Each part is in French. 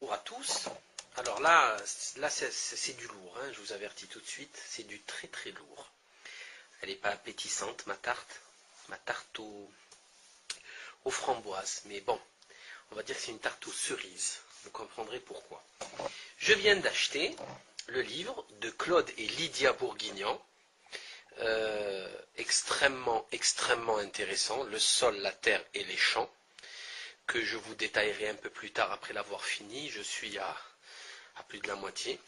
Bonjour à tous. Alors là c'est du lourd, hein, je vous avertis tout de suite, c'est du très très lourd. Elle n'est pas appétissante, ma tarte aux framboises, mais bon, on va dire que c'est une tarte aux cerises, vous comprendrez pourquoi. Je viens d'acheter le livre de Claude et Lydia Bourguignon, extrêmement intéressant, Le sol, la terre et les champs, que je vous détaillerai un peu plus tard après l'avoir fini. Je suis à plus de la moitié.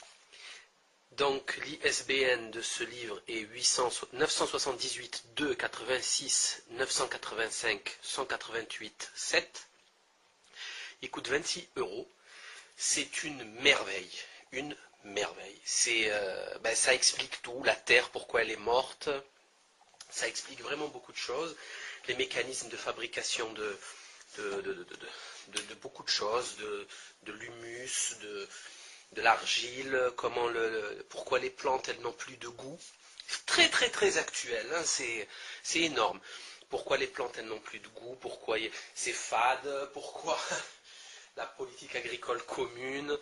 Donc l'ISBN de ce livre est 978 2 86 985 188 7. Il coûte 26 €. C'est une merveille. Une merveille. Ça explique tout, la Terre, pourquoi elle est morte. Ça explique vraiment beaucoup de choses. Les mécanismes de fabrication de beaucoup de choses, de l'humus, de l'argile, pourquoi les plantes elles n'ont plus de goût. Très actuel, hein, c'est énorme. Pourquoi les plantes elles n'ont plus de goût, pourquoi c'est fade, pourquoi la politique agricole commune.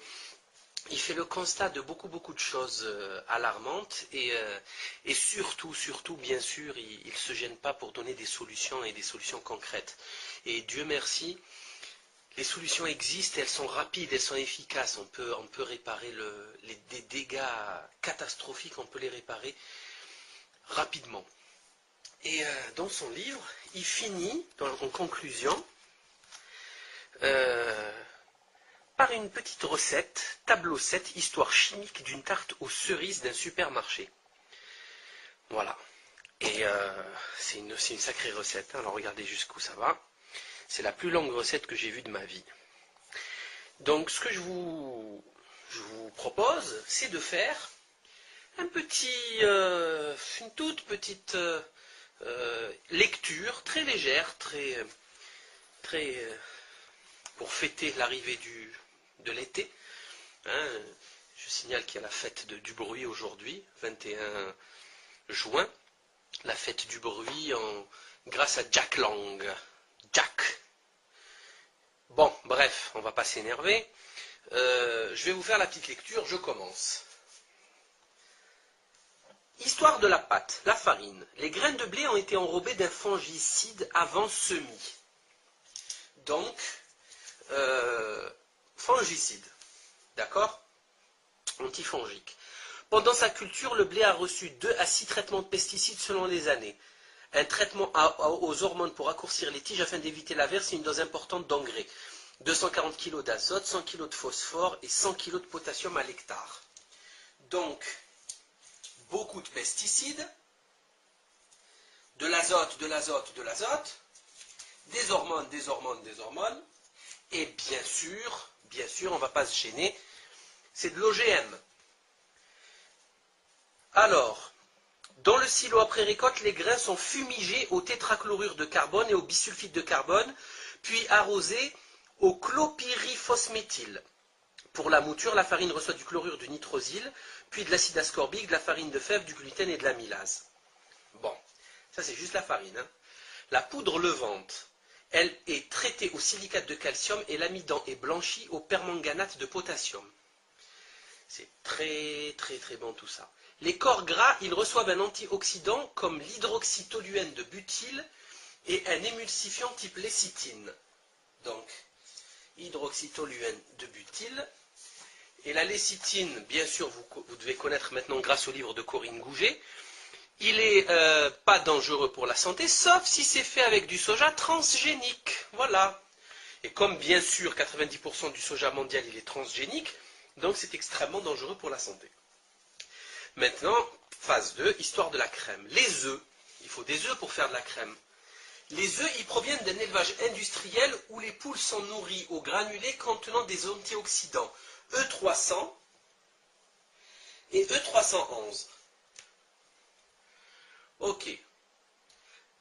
Il fait le constat de beaucoup de choses alarmantes et surtout, bien sûr, il ne se gêne pas pour donner des solutions et des solutions concrètes. Et Dieu merci, les solutions existent, elles sont rapides, elles sont efficaces. On peut réparer des dégâts catastrophiques, on peut les réparer rapidement. Et dans son livre, il finit, en conclusion, par une petite recette, tableau 7, histoire chimique d'une tarte aux cerises d'un supermarché. Voilà. Et c'est une sacrée recette, hein. Alors regardez jusqu'où ça va. C'est la plus longue recette que j'ai vue de ma vie. Donc ce que je vous propose, c'est de faire une toute petite lecture très légère, très pour fêter l'arrivée de l'été. Hein. Je signale qu'il y a la fête du bruit aujourd'hui, 21 juin, la fête du bruit grâce à Jack Lang. Jack. Bon, bref, on va pas s'énerver. Je vais vous faire la petite lecture, je commence. Histoire de la pâte, la farine. Les graines de blé ont été enrobées d'un fongicide avant semis. Donc, fongicide, d'accord? Antifongique. Pendant sa culture, le blé a reçu 2 à 6 traitements de pesticides selon les années. Un traitement aux hormones pour raccourcir les tiges afin d'éviter l'averse et une dose importante d'engrais. 240 kg d'azote, 100 kg de phosphore et 100 kg de potassium à l'hectare. Donc, beaucoup de pesticides, de l'azote, des hormones, et bien sûr, on ne va pas se gêner, c'est de l'OGM. Alors, dans le silo après récolte, les grains sont fumigés au tétrachlorure de carbone et au bisulfite de carbone, puis arrosés au chlorpyrifosméthyle. Pour la mouture, la farine reçoit du chlorure de nitrosyle, puis de l'acide ascorbique, de la farine de fève, du gluten et de l'amylase. Bon, ça c'est juste la farine. Hein. La poudre levante, elle est traitée au silicate de calcium et l'amidon est blanchi au permanganate de potassium. C'est très bon tout ça. Les corps gras, ils reçoivent un antioxydant comme l'hydroxytoluène de butyle et un émulsifiant type lécithine. Donc, hydroxytoluène de butyle. Et la lécithine, bien sûr, vous devez connaître maintenant grâce au livre de Corinne Gouget. Il n'est pas dangereux pour la santé, sauf si c'est fait avec du soja transgénique. Voilà. Et comme bien sûr 90% du soja mondial il est transgénique, donc c'est extrêmement dangereux pour la santé. Maintenant, phase 2, histoire de la crème. Les œufs, il faut des œufs pour faire de la crème. Les œufs, ils proviennent d'un élevage industriel où les poules sont nourries aux granulés contenant des antioxydants E300 et E311. Ok.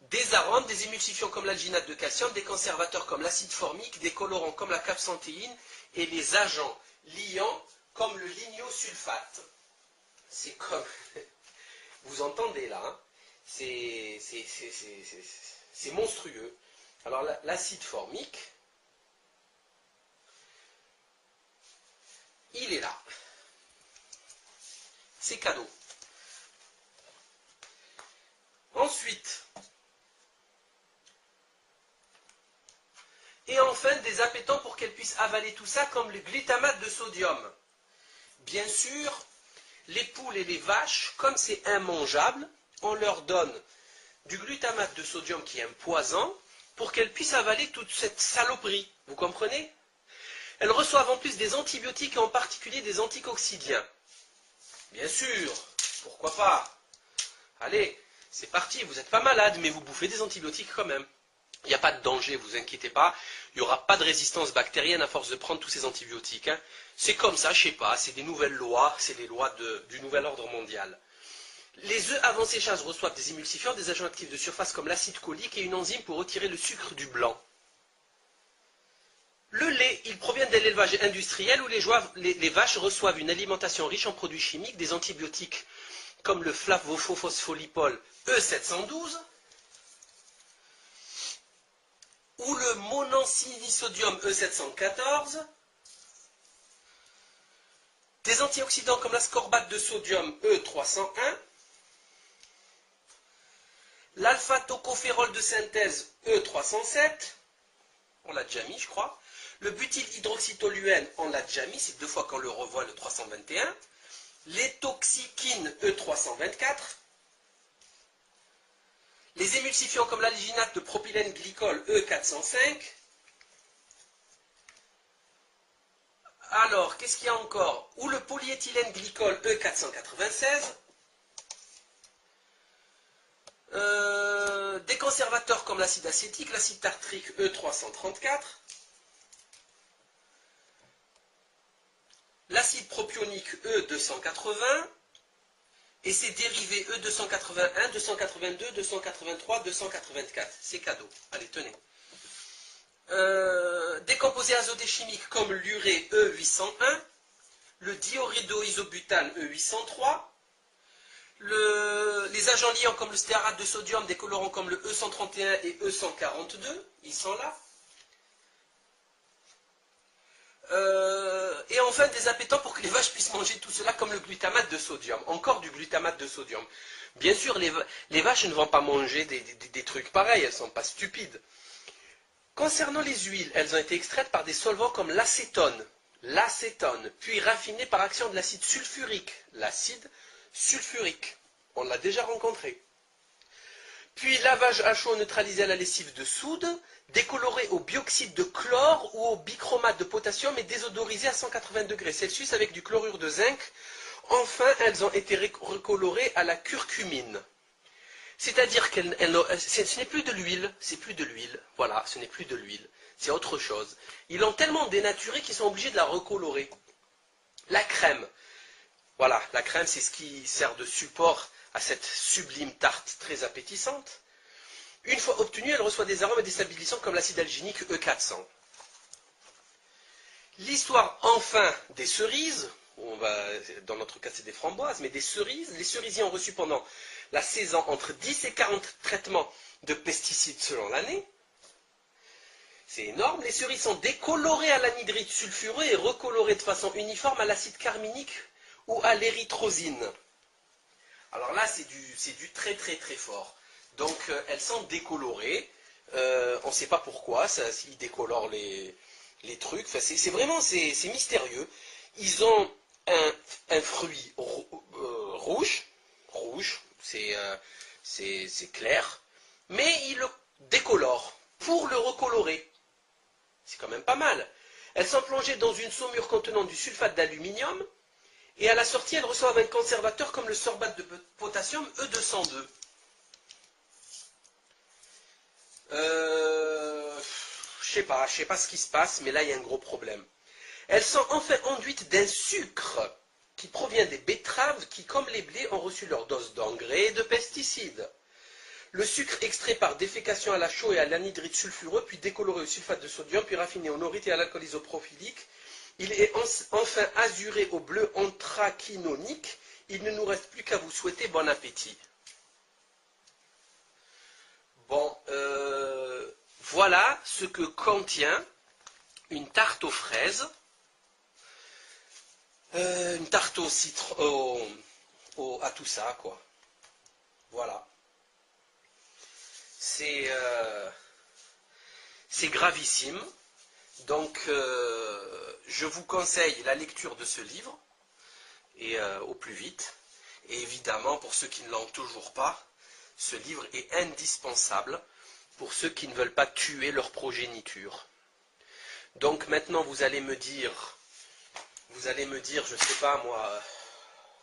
Des arômes, des émulsifiants comme l'alginate de calcium, des conservateurs comme l'acide formique, des colorants comme la capsanthéine et les agents liants comme le lignosulfate. C'est comme... Vous entendez là, hein, c'est monstrueux. Alors l'acide formique, Il est là. C'est cadeau. Ensuite, et enfin des appétants pour qu'elles puissent avaler tout ça, comme le glutamate de sodium. Bien sûr, les poules et les vaches, comme c'est immangeable, on leur donne du glutamate de sodium qui est un poison, pour qu'elles puissent avaler toute cette saloperie. Vous comprenez? Elles reçoivent en plus des antibiotiques et en particulier des anticoccidiens. Bien sûr, pourquoi pas? Allez, c'est parti, vous n'êtes pas malade, mais vous bouffez des antibiotiques quand même. Il n'y a pas de danger, vous inquiétez pas. Il n'y aura pas de résistance bactérienne à force de prendre tous ces antibiotiques. Hein. C'est comme ça, je sais pas, c'est des nouvelles lois, c'est les lois du nouvel ordre mondial. Les œufs avant séchage reçoivent des émulsifiants, des agents actifs de surface comme l'acide cholique et une enzyme pour retirer le sucre du blanc. Le lait, il provient de l'élevage industriel où les vaches reçoivent une alimentation riche en produits chimiques, des antibiotiques comme le flavophospholipol E712 ou le monosiliciodium E714, des antioxydants comme l'ascorbate de sodium E301, l'alpha-tocophérol de synthèse E307, on l'a déjà mis je crois, le butylhydroxytoluène, on l'a déjà mis, c'est 2 fois qu'on le revoit le 321, les toxikines E324, les émulsifiants comme l'alginate de propylène glycol E405. Alors, qu'est-ce qu'il y a encore? Ou le polyéthylène glycol E496. Des conservateurs comme l'acide acétique, l'acide tartrique E334. L'acide propionique E280. Et ses dérivés E281, 282, 283, 284. C'est cadeau. Allez, tenez. Des composés azotés chimiques comme l'urée E801, le dioridoisobutane E803, les agents liants comme le stéarate de sodium, des colorants comme le E131 et E142, ils sont là. Et enfin des appétents pour que les vaches puissent manger tout cela comme le glutamate de sodium. Encore du glutamate de sodium. Bien sûr, les vaches ne vont pas manger des trucs pareils, elles ne sont pas stupides. Concernant les huiles, elles ont été extraites par des solvants comme l'acétone, puis raffinées par action de l'acide sulfurique, on l'a déjà rencontré. Puis lavage à chaud neutralisé à la lessive de soude, décoloré au bioxyde de chlore ou au bichromate de potassium et désodorisé à 180 degrés Celsius avec du chlorure de zinc. Enfin, elles ont été recolorées à la curcumine. C'est-à-dire que ce n'est plus de l'huile, voilà, ce n'est plus de l'huile, c'est autre chose. Ils l'ont tellement dénaturé qu'ils sont obligés de la recolorer. La crème, voilà, la crème c'est ce qui sert de support à cette sublime tarte très appétissante. Une fois obtenue, elle reçoit des arômes déstabilisants comme l'acide alginique E400. L'histoire enfin des cerises, dans notre cas c'est des framboises, mais des cerises. Les cerisiers ont reçu pendant la saison entre 10 et 40 traitements de pesticides selon l'année. C'est énorme. Les cerises sont décolorées à l'anhydride sulfureux et recolorées de façon uniforme à l'acide carminique ou à l'érythrosine. Alors là, c'est du très très très fort. Donc elles sont décolorées. On ne sait pas pourquoi, ils décolorent les trucs. Enfin, c'est mystérieux. Ils ont un fruit rouge, c'est clair, mais ils le décolorent pour le recolorer. C'est quand même pas mal. Elles sont plongées dans une saumure contenant du sulfate d'aluminium, et à la sortie, elles reçoivent un conservateur comme le sorbate de potassium E202. Je sais pas ce qui se passe, mais là il y a un gros problème. Elles sont enfin enduites d'un sucre qui provient des betteraves qui, comme les blés, ont reçu leur dose d'engrais et de pesticides. Le sucre extrait par défécation à la chaux et à l'anhydride sulfureux, puis décoloré au sulfate de sodium, puis raffiné au norite et à l'alcool isopropylique. Il est enfin azuré au bleu anthraquinonique. Il ne nous reste plus qu'à vous souhaiter bon appétit. Bon, voilà ce que contient une tarte aux fraises Une tarte au citron, à tout ça, quoi. Voilà. C'est gravissime. Donc, je vous conseille la lecture de ce livre, et au plus vite. Et évidemment, pour ceux qui ne l'ont toujours pas, ce livre est indispensable pour ceux qui ne veulent pas tuer leur progéniture. Donc maintenant, vous allez me dire, je sais pas moi,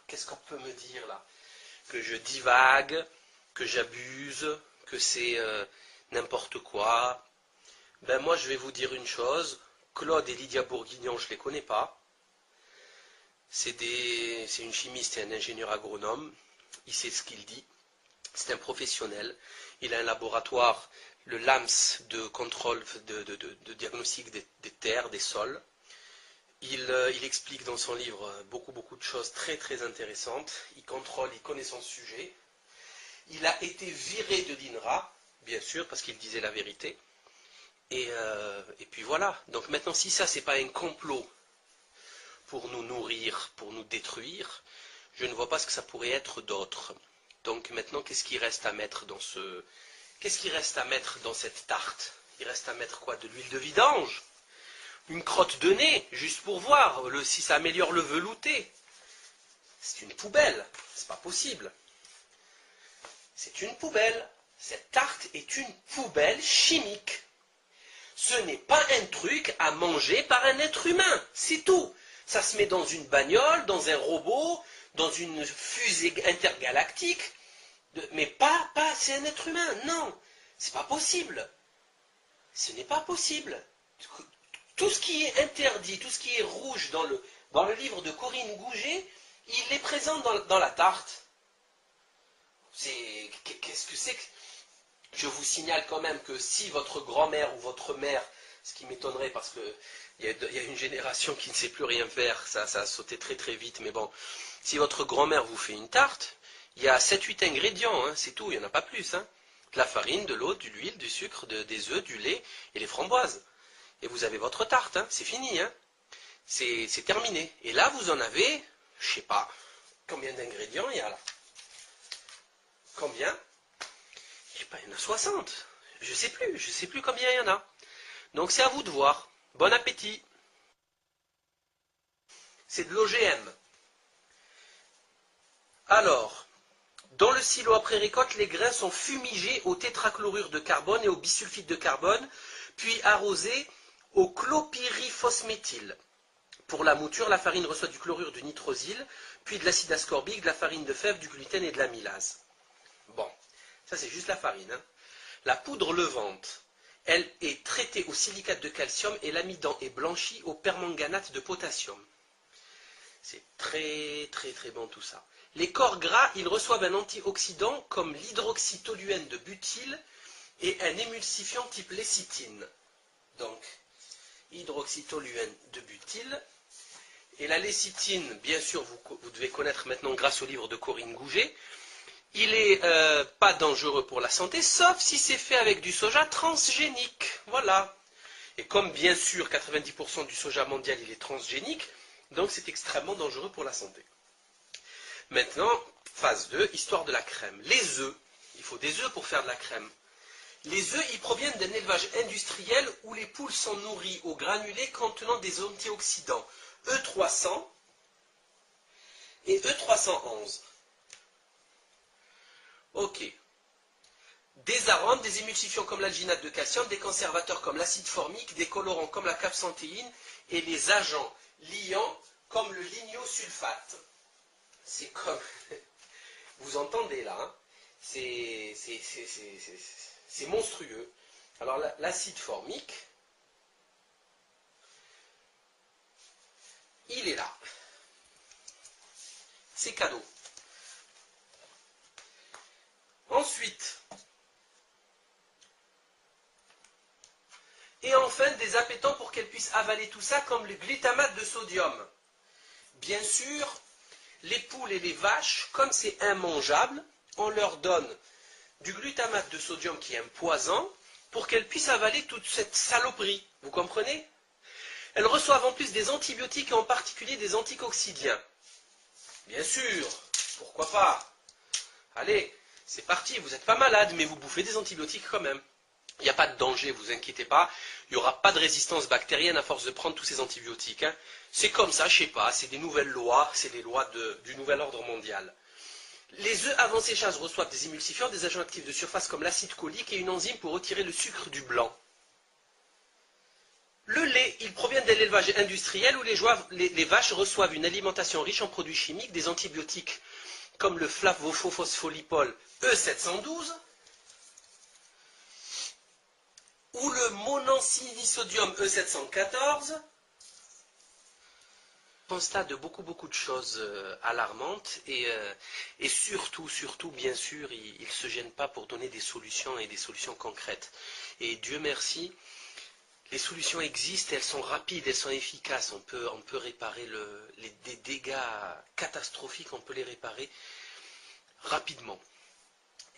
qu'est-ce qu'on peut me dire là? Que je divague, que j'abuse, que c'est n'importe quoi. Ben moi, je vais vous dire une chose. Claude et Lydia Bourguignon, je ne les connais pas. C'est une chimiste et un ingénieur agronome. Il sait ce qu'il dit. C'est un professionnel. Il a un laboratoire, le LAMS, de contrôle, de diagnostic des terres, des sols. Il explique dans son livre beaucoup de choses très très intéressantes. Il contrôle, il connaît son sujet. Il a été viré de l'INRA, bien sûr, parce qu'il disait la vérité. Et puis voilà. Donc maintenant, si ça, c'est pas un complot pour nous nourrir, pour nous détruire, je ne vois pas ce que ça pourrait être d'autre. Donc maintenant, qu'est-ce qu'il reste à mettre dans cette tarte? Il reste à mettre quoi? De l'huile de vidange? Une crotte de nez, juste pour voir si ça améliore le velouté. C'est une poubelle, c'est pas possible. C'est une poubelle. Cette tarte est une poubelle chimique. Ce n'est pas un truc à manger par un être humain, c'est tout. Ça se met dans une bagnole, dans un robot, dans une fusée intergalactique, mais pas c'est un être humain, non, c'est pas possible. Ce n'est pas possible. Tout ce qui est interdit, tout ce qui est rouge dans le livre de Corinne Gouget, il est présent dans la tarte. Qu'est-ce que c'est que... Je vous signale quand même que si votre grand-mère ou votre mère, ce qui m'étonnerait parce qu'il y a une génération qui ne sait plus rien faire, ça a sauté très très vite, mais bon, si votre grand-mère vous fait une tarte, il y a 7-8 ingrédients, hein, c'est tout, il n'y en a pas plus. Hein. De la farine, de l'eau, de l'huile, du sucre, des œufs, du lait et les framboises. Et vous avez votre tarte, hein, c'est fini, hein. C'est terminé. Et là, vous en avez, je ne sais pas, combien d'ingrédients il y a là? Combien? Je sais pas, il y en a 60. Je sais plus combien il y en a. Donc c'est à vous de voir. Bon appétit. C'est de l'OGM. Alors, dans le silo après récolte, les grains sont fumigés au tétrachlorure de carbone et au bisulfite de carbone, puis arrosés au chlorpyrifosméthyle. Pour la mouture, la farine reçoit du chlorure de nitrosyle, puis de l'acide ascorbique, de la farine de fève, du gluten et de l'amylase. Bon, ça c'est juste la farine. Hein. La poudre levante, elle est traitée au silicate de calcium et l'amidon est blanchi au permanganate de potassium. C'est très très très bon tout ça. Les corps gras, ils reçoivent un antioxydant comme l'hydroxytoluène de butyle et un émulsifiant type lécithine. Donc, hydroxytoluène de butyle. Et la lécithine, bien sûr, vous devez connaître maintenant grâce au livre de Corinne Gouget. Il n'est pas dangereux pour la santé, sauf si c'est fait avec du soja transgénique. Voilà. Et comme bien sûr 90% du soja mondial il est transgénique, donc c'est extrêmement dangereux pour la santé. Maintenant, phase 2, histoire de la crème. Les œufs, il faut des œufs pour faire de la crème. Les œufs, ils proviennent d'un élevage industriel où les poules sont nourries aux granulés contenant des antioxydants E300 et E311. Ok. Des arômes, des émulsifiants comme l'alginate de calcium, des conservateurs comme l'acide formique, des colorants comme la capsantéine et les agents liants comme le lignosulfate. C'est comme... Vous entendez là, hein, c'est monstrueux. Alors l'acide formique, il est là. C'est cadeau. Ensuite, et enfin des appétants pour qu'elles puissent avaler tout ça comme le glutamate de sodium. Bien sûr, les poules et les vaches, comme c'est immangeable, on leur donne du glutamate de sodium qui est un poison pour qu'elles puissent avaler toute cette saloperie. Vous comprenez? Elles reçoivent en plus des antibiotiques et en particulier des anticoccidiens. Bien sûr, pourquoi pas? Allez, c'est parti, vous n'êtes pas malade, mais vous bouffez des antibiotiques quand même. Il n'y a pas de danger, vous inquiétez pas. Il n'y aura pas de résistance bactérienne à force de prendre tous ces antibiotiques. Hein. C'est comme ça, je sais pas, c'est des nouvelles lois, c'est les lois du nouvel ordre mondial. Les œufs avant séchage reçoivent des émulsifiants, des agents actifs de surface comme l'acide cholique et une enzyme pour retirer le sucre du blanc. Le lait, il provient de l'élevage industriel où les vaches reçoivent une alimentation riche en produits chimiques, des antibiotiques comme le flavophospholipol E712 ou le monancilisodium E714. Constate de beaucoup de choses alarmantes et surtout, bien sûr, il ne se gêne pas pour donner des solutions et des solutions concrètes. Et Dieu merci, les solutions existent, elles sont rapides, elles sont efficaces. On peut réparer des dégâts catastrophiques, on peut les réparer rapidement.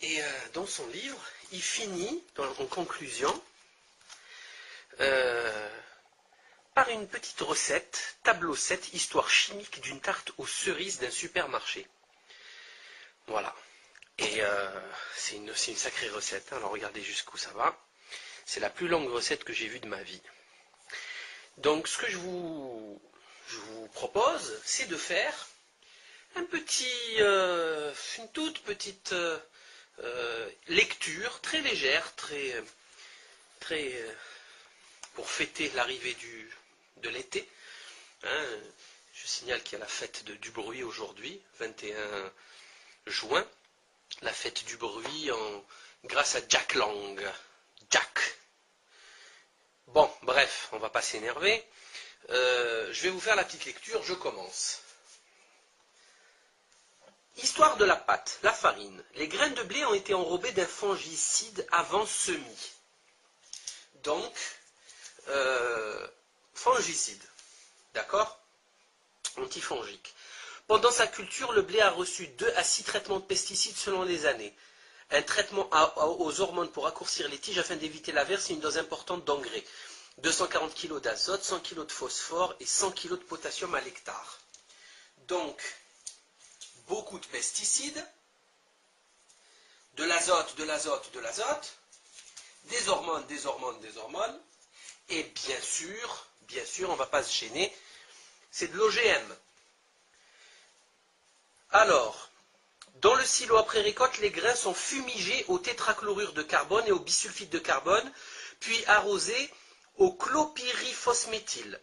Et dans son livre, il finit en conclusion par une petite recette, tableau 7, histoire chimique d'une tarte aux cerises d'un supermarché. Voilà. Et c'est une sacrée recette, hein. Alors regardez jusqu'où ça va. C'est la plus longue recette que j'ai vue de ma vie. Donc ce que je vous propose, c'est de faire une toute petite lecture très légère, très pour fêter l'arrivée de l'été. Hein, je signale qu'il y a la fête du bruit aujourd'hui, 21 juin, la fête du bruit grâce à Jack Lang. Jack. Bon, bref, on va pas s'énerver. Je vais vous faire la petite lecture, je commence. Histoire de la pâte, la farine. Les graines de blé ont été enrobées d'un fongicide avant semis. Donc, fongicide. D'accord? Antifongique. Pendant sa culture, le blé a reçu 2 à 6 traitements de pesticides selon les années. Un traitement aux hormones pour raccourcir les tiges afin d'éviter l'averse et une dose importante d'engrais. 240 kg d'azote, 100 kg de phosphore et 100 kg de potassium à l'hectare. Donc, beaucoup de pesticides, de l'azote, des hormones, et bien sûr, on ne va pas se gêner, c'est de l'OGM. Alors, dans le silo après récolte, les grains sont fumigés au tétrachlorure de carbone et au bisulfite de carbone, puis arrosés au chlorpyrifosméthyle.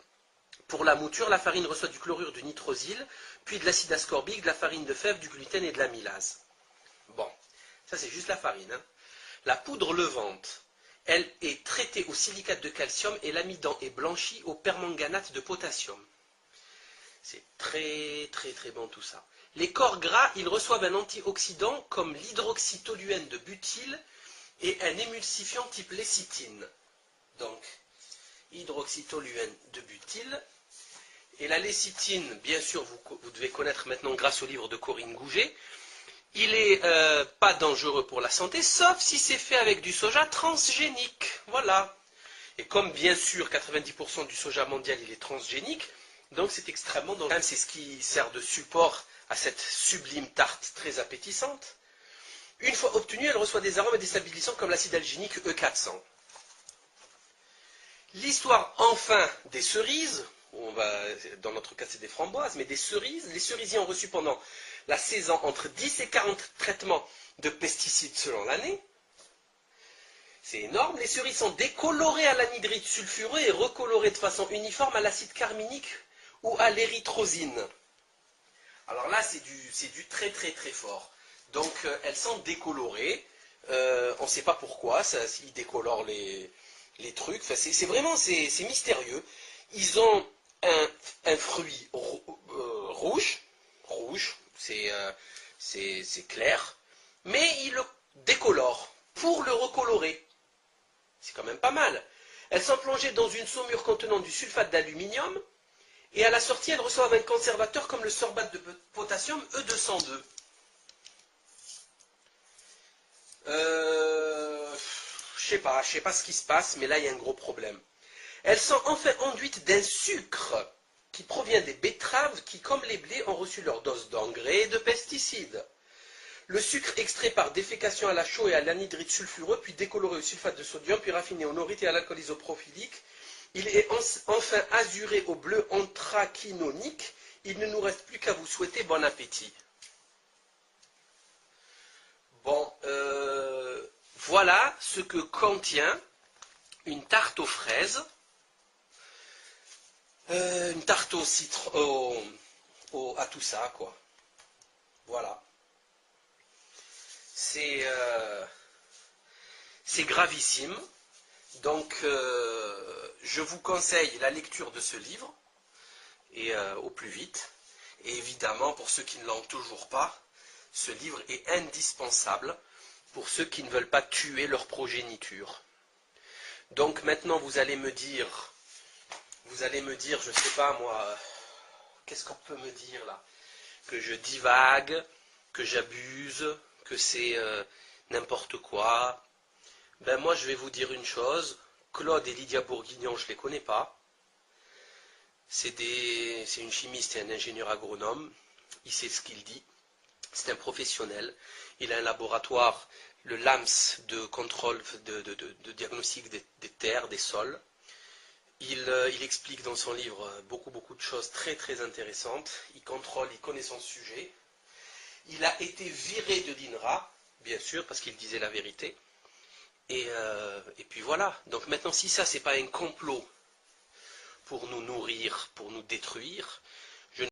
Pour la mouture, la farine reçoit du chlorure de nitrosyle, puis de l'acide ascorbique, de la farine de fève, du gluten et de l'amylase. Bon, ça c'est juste la farine. Hein. La poudre levante, elle est traitée au silicate de calcium et l'amidon est blanchi au permanganate de potassium. C'est très bon tout ça. Les corps gras, ils reçoivent un antioxydant comme l'hydroxytoluène de butyle et un émulsifiant type lécithine. Donc, hydroxytoluène de butyle. Et la lécithine, bien sûr, vous devez connaître maintenant grâce au livre de Corinne Gouget. Il n'est pas dangereux pour la santé, sauf si c'est fait avec du soja transgénique. Voilà. Et comme bien sûr 90% du soja mondial il est transgénique, donc c'est extrêmement dangereux. C'est ce qui sert de support à cette sublime tarte très appétissante. Une fois obtenue, elle reçoit des arômes déstabilisants comme l'acide alginique E400. L'histoire enfin des cerises, dans notre cas c'est des framboises, mais des cerises. Les cerisiers ont reçu pendant la saison entre 10 et 40 traitements de pesticides selon l'année. C'est énorme. Les cerises sont décolorées à l'anhydride sulfureux et recolorées de façon uniforme à l'acide carminique ou à l'érythrosine. Alors là, c'est du très fort. Donc, elles sont décolorées. On ne sait pas pourquoi. Ils décolorent les trucs. Enfin, c'est mystérieux. Ils ont un fruit rouge, c'est clair, mais ils le décolorent pour le recolorer. C'est quand même pas mal. Elles sont plongées dans une saumure contenant du sulfate d'aluminium et à la sortie, elles reçoivent un conservateur comme le sorbate de potassium E202. Je sais pas ce qui se passe, mais là, il y a un gros problème. Elles sont enfin enduites d'un sucre qui provient des betteraves qui, comme les blés, ont reçu leur dose d'engrais et de pesticides. Le sucre extrait par défécation à la chaux et à l'anhydride sulfureux, puis décoloré au sulfate de sodium, puis raffiné au norite et à l'alcool isoprophilique. Il est enfin azuré au bleu anthraquinonique. Il ne nous reste plus qu'à vous souhaiter bon appétit. Bon, voilà ce que contient une tarte aux fraises, une tarte au citron, à tout ça, quoi. Voilà. C'est gravissime. Donc, je vous conseille la lecture de ce livre, et au plus vite. Et évidemment, pour ceux qui ne l'ont toujours pas, ce livre est indispensable pour ceux qui ne veulent pas tuer leur progéniture. Donc maintenant, vous allez me dire, je sais pas moi, qu'est-ce qu'on peut me dire là? Que je divague, que j'abuse, que c'est n'importe quoi. Ben moi, je vais vous dire une chose. Claude et Lydia Bourguignon, je ne les connais pas. C'est une chimiste et un ingénieur agronome. Il sait ce qu'il dit. C'est un professionnel. Il a un laboratoire, le LAMS, de contrôle, de diagnostic des terres, des sols. Il explique dans son livre beaucoup de choses très très intéressantes. Il contrôle, il connaît son sujet. Il a été viré de l'INRA, bien sûr, parce qu'il disait la vérité. Et puis voilà. Donc maintenant, si ça, c'est pas un complot pour nous nourrir, pour nous détruire,